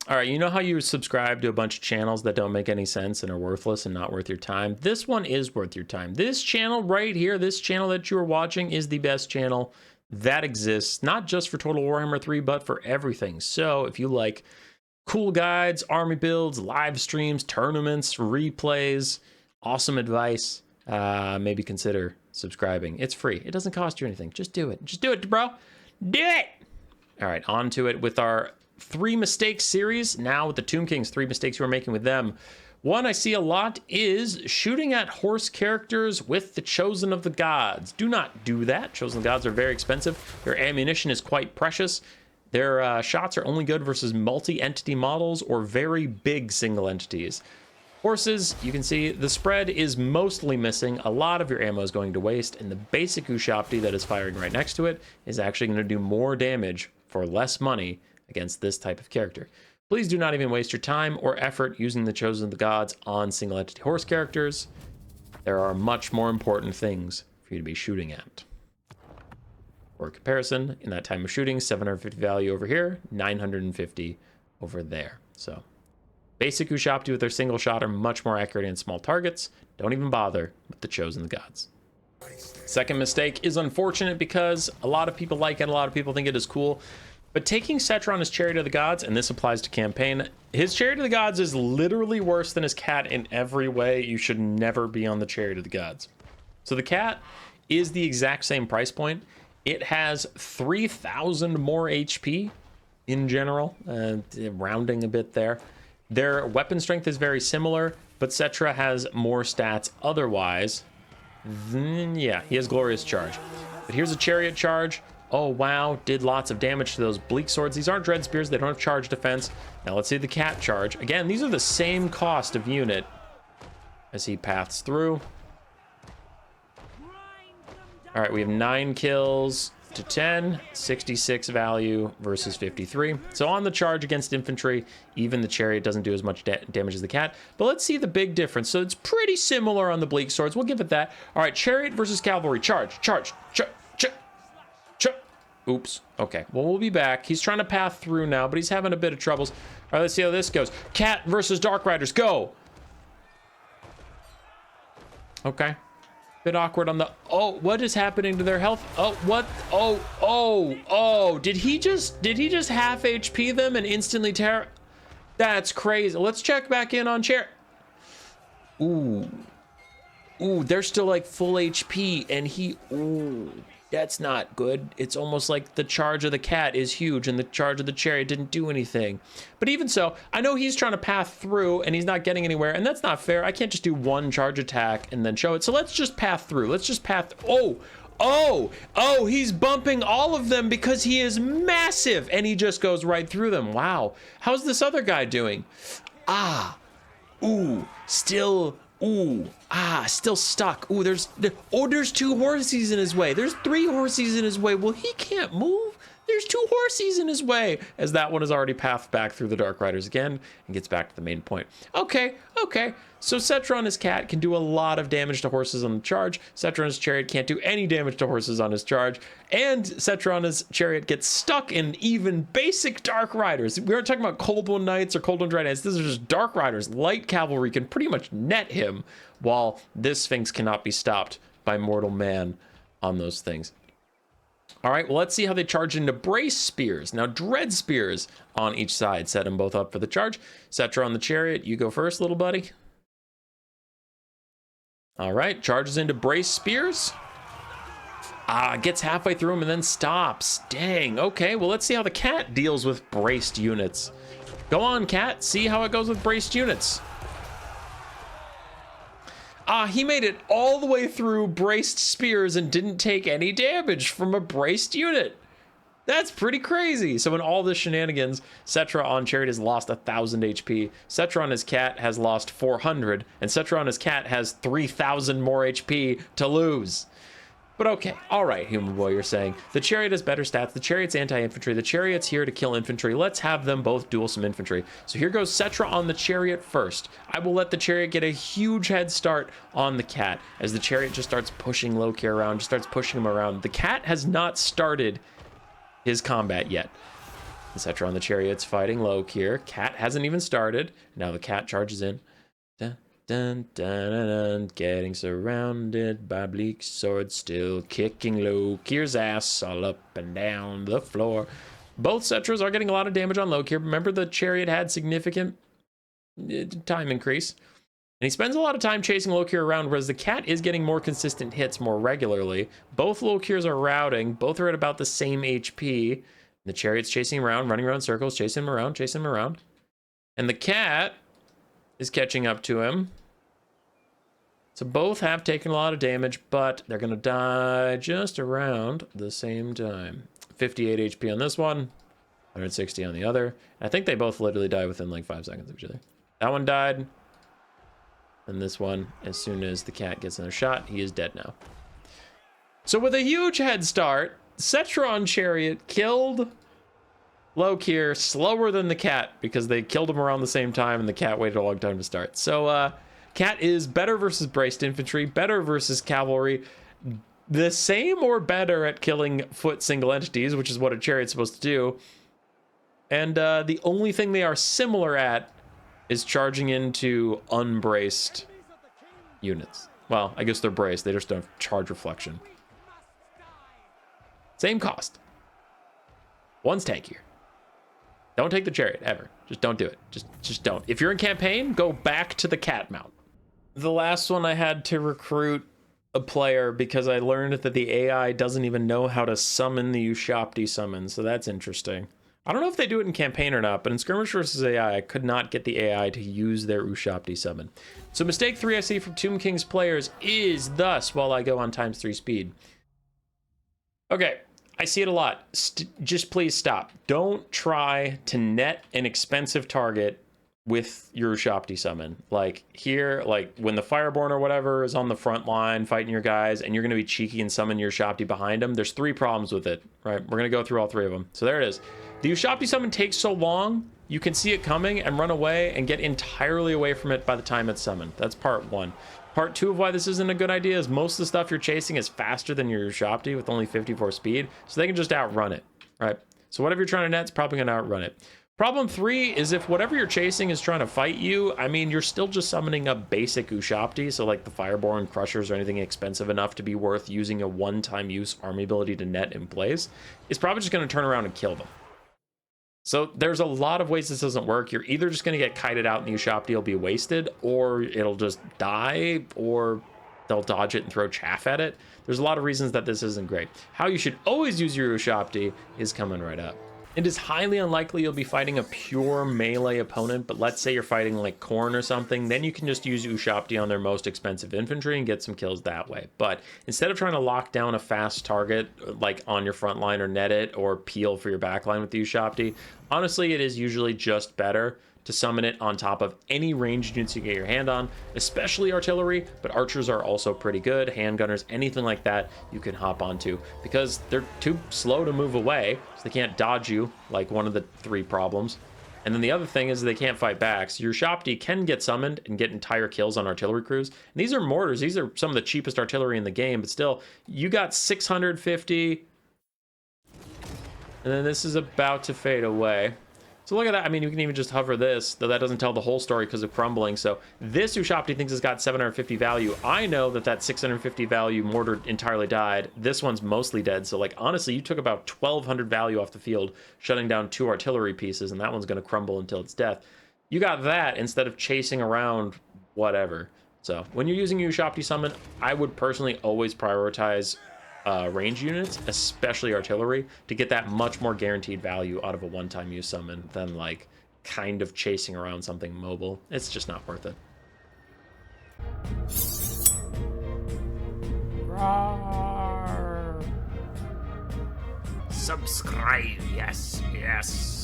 All right, you know how you subscribe to a bunch of channels that don't make any sense and are worthless and not worth your time? This one is worth your time. This channel right here, this channel that you are watching is the best channel that exists, not just for Total Warhammer 3, but for everything. So if you like cool guides, army builds, live streams, tournaments, replays, awesome advice, maybe consider subscribing. It's free. It doesn't cost you anything. Just do it. Just do it, bro. Do it. All right, on to it with our 3 mistakes series. Now with the Tomb Kings, 3 mistakes we're making with them. One I see a lot is shooting at horse characters with the Chosen of the Gods. Do not do that. Chosen of the Gods are very expensive. Their ammunition is quite precious. Their shots are only good versus multi-entity models or very big single entities. Horses, you can see the spread is mostly missing. A lot of your ammo is going to waste, and the basic Ushapti that is firing right next to it is actually going to do more damage for less money against this type of character. Please do not even waste your time or effort using the Chosen of the Gods on single entity horse characters. There are much more important things for you to be shooting at. For comparison, in that time of shooting, 750 value over here, 950 over there. So basic Ushapti with their single shot are much more accurate in small targets. Don't even bother with the Chosen of the Gods. Second mistake is unfortunate because a lot of people like it, a lot of people think it is cool. But taking Cetron as Chariot of the Gods, and this applies to campaign, his Chariot of the Gods is literally worse than his cat in every way. You should never be on the Chariot of the Gods. So the cat is the exact same price point. It has 3,000 more HP in general, rounding a bit there. Their weapon strength is very similar, but Cetra has more stats otherwise. Then, yeah, he has Glorious Charge. But here's a Chariot Charge. Oh, wow, did lots of damage to those Bleak Swords. These aren't Dread Spears. They don't have charge defense. Now let's see the Cat Charge. Again, these are the same cost of unit as he paths through. All right, we have 9 kills to 10, 66 value versus 53. So on the charge against infantry, even the Chariot doesn't do as much damage as the Cat. But let's see the big difference. So it's pretty similar on the Bleak Swords. We'll give it that. All right, Chariot versus Cavalry. Charge, charge, charge. Oops. Okay. Well, we'll be back. He's trying to path through now, but he's having a bit of troubles. All right, let's see how this goes. Cat versus Dark Riders. Go. Okay. Bit awkward on the... Oh, what is happening to their health? Oh, what? Oh. Did he just half HP them and instantly tear? That's crazy. Let's check back in on chair. Ooh, they're still like full HP and he... Ooh. That's not good. It's almost like the charge of the cat is huge and the charge of the chariot didn't do anything. But even so, I know he's trying to path through and he's not getting anywhere, and that's not fair. I can't just do one charge attack and then show it. So let's just path through. Let's just path. Oh, he's bumping all of them because he is massive and he just goes right through them. Wow. How's this other guy doing? Still stuck. There's 2 horsies in his way. There's 3 horsies in his way. Well, he can't move. There's 2 horsies in his way, as that one has already pathed back through the Dark Riders again and gets back to the main point. Okay. So Cetron, his cat, can do a lot of damage to horses on the charge. Cetron's chariot can't do any damage to horses on his charge. And Cetron's chariot gets stuck in even basic Dark Riders. We aren't talking about Cold One Knights or Cold One Dry Knights. These are just Dark Riders. Light cavalry can pretty much net him, while this Sphinx cannot be stopped by mortal man on those things. All right, well, let's see how they charge into Brace Spears. Now, Dread Spears on each side. Set them both up for the charge. Cetra on the chariot. You go first, little buddy. All right, charges into Brace Spears. Gets halfway through him and then stops. Dang, okay, well, let's see how the cat deals with braced units. Go on, cat, see how it goes with braced units. He made it all the way through braced spears and didn't take any damage from a braced unit. That's pretty crazy. So in all this shenanigans, Cetra on chariot has lost 1,000 HP. Cetra on his cat has lost 400, and Cetra on his cat has 3,000 more HP to lose. But okay, all right, human boy, you're saying the chariot has better stats. The chariot's anti-infantry. The chariot's here to kill infantry. Let's have them both duel some infantry. So here goes Cetra on the chariot first. I will let the chariot get a huge head start on the cat as the chariot just starts pushing Loki around, just starts pushing him around. The cat has not started his combat yet. Etc. on the Chariot's fighting low here. Cat hasn't even started. Now the Cat charges in. Dun, dun, dun, dun, dun. Getting surrounded by bleak swords, still kicking low Kier's ass all up and down the floor. Both Cetras are getting a lot of damage on low Kier. Remember, the Chariot had significant time increase. And he spends a lot of time chasing low Kier around, whereas the Cat is getting more consistent hits more regularly. Both low Kiers are routing. Both are at about the same HP. The Chariot's chasing him around, running around circles, chasing him around, chasing him around. And the Cat is catching up to him. So both have taken a lot of damage, but they're going to die just around the same time. 58 HP on this one, 160 on the other. I think they both literally die within like 5 seconds of each other. That one died. And this one, as soon as the Cat gets another shot, he is dead now. So with a huge head start, Cetron Chariot killed low Kier slower than the Cat because they killed him around the same time and the Cat waited a long time to start. So Cat is better versus braced infantry, better versus cavalry, the same or better at killing foot single entities, which is what a Chariot's supposed to do. And the only thing they are similar at is charging into unbraced units. Well, I guess they're braced, they just don't have charge reflection. Same cost. One's tankier. Don't take the Chariot, ever. Just don't do it. Just don't. If you're in campaign, go back to the Cat mount. The last one I had to recruit a player because I learned that the AI doesn't even know how to summon the Ushapti summon, so that's interesting. I don't know if they do it in campaign or not, but in Skirmish versus AI, I could not get the AI to use their Ushapti summon. So mistake 3 I see from Tomb King's players is thus, while I go on ×3 speed. Okay, I see it a lot. Just please stop. Don't try to net an expensive target with your Ushapti summon. Like here, like when the Fireborn or whatever is on the front line fighting your guys and you're going to be cheeky and summon your Ushapti behind them, there's 3 problems with it, right? We're going to go through all 3 of them. So there it is. The Ushapti summon takes so long, you can see it coming and run away and get entirely away from it by the time it's summoned. That's part 1. Part 2 of why this isn't a good idea is most of the stuff you're chasing is faster than your Ushapti with only 54 speed, so they can just outrun it, right? So whatever you're trying to net is probably going to outrun it. Problem 3 is if whatever you're chasing is trying to fight you, I mean, you're still just summoning a basic Ushapti, so like the Fireborn, Crushers, or anything expensive enough to be worth using a one-time use army ability to net in place, it's probably just going to turn around and kill them. So there's a lot of ways this doesn't work. You're either just going to get kited out and the Ushapti will be wasted, or it'll just die, or they'll dodge it and throw chaff at it. There's a lot of reasons that this isn't great. How you should always use your Ushapti is coming right up. It is highly unlikely you'll be fighting a pure melee opponent, but let's say you're fighting like Khorne or something, then you can just use Ushapti on their most expensive infantry and get some kills that way. But instead of trying to lock down a fast target like on your front line or net it or peel for your back line with the Ushapti, honestly, it is usually just better to summon it on top of any ranged units you get your hand on, especially artillery, but archers are also pretty good, handgunners, anything like that you can hop onto, because they're too slow to move away, so they can't dodge you, like one of the 3 problems. And then the other thing is they can't fight back, so your Ushapti can get summoned and get entire kills on artillery crews. And these are mortars, these are some of the cheapest artillery in the game, but still, you got 650, and then this is about to fade away. So look at that. I mean, you can even just hover this, though that doesn't tell the whole story because of crumbling. So this Ushapti thinks it's got 750 value. I know that that 650 value mortar entirely died. This one's mostly dead. So like, honestly, you took about 1200 value off the field, shutting down 2 artillery pieces, and that one's going to crumble until its death. You got that instead of chasing around whatever. So when you're using Ushapti summon, I would personally always prioritize range units, especially artillery, to get that much more guaranteed value out of a one-time use summon than like kind of chasing around something mobile. It's just not worth it. Roar. Subscribe, yes.